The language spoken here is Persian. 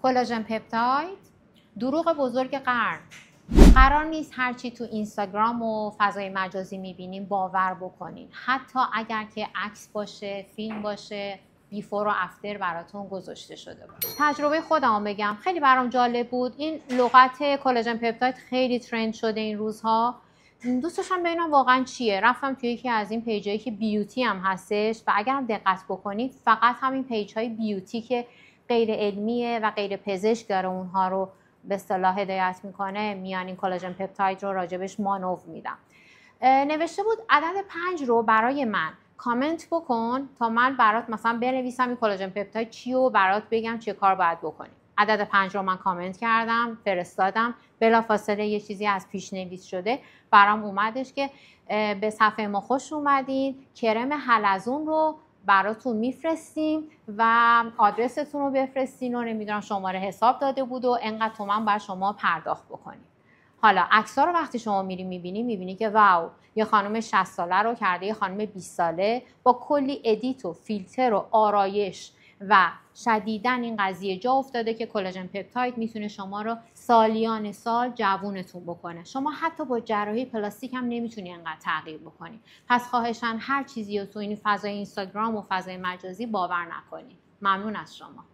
کلاژن پپتاید دروغ بزرگ قرن. قرار نیست هرچی تو اینستاگرام و فضای مجازی میبینیم باور بکنین، حتی اگر که عکس باشه، فیلم باشه، بیفور و افتر براتون گذاشته شده باشه. تجربه خودمو بگم، خیلی برام جالب بود. این لغت کلاژن پپتاید خیلی ترند شده این روزها. دوست داشتم ببینم واقعا چیه. رفتم توی یکی از این پیجایی که بیوتی هم هستش و اگر دقت بکنید فقط همین پیج‌های بیوتی که غیر علمیه و غیر پزشک داره اونها رو به اصطلاح هدایت میکنه میان این کلاژن پپتاید رو راجبش مانور میدم. نوشته بود عدد 5 رو برای من کامنت بکن تا من برات مثلا بنویسم این کلاژن پپتاید چی و برات بگم چه کار باید بکنی. عدد 5 رو من کامنت کردم، فرستادم، بلافاصله یه چیزی از پیشنویس شده برام اومدش که به صفحه ما خوش اومدین، کرم حلزون رو براتون میفرستیم و آدرستون رو بفرستین و نمیدونم شماره حساب داده بود و انقدر تومن باید شما پرداخت بکنید. حالا عکس‌ها رو وقتی شما میبینی که واو، یه خانم 60 ساله رو کرده یه خانم 20 ساله با کلی ادیت و فیلتر و آرایش و شدیداً این قضیه جا افتاده که کلاژن پپتاید میتونه شما رو سالیان سال جوونتون بکنه. شما حتی با جراحی پلاستیک هم نمیتونی انقدر تغییر بکنی. پس خواهشاً هر چیزی رو تو این فضای اینستاگرام و فضای مجازی باور نکنی. ممنون از شما.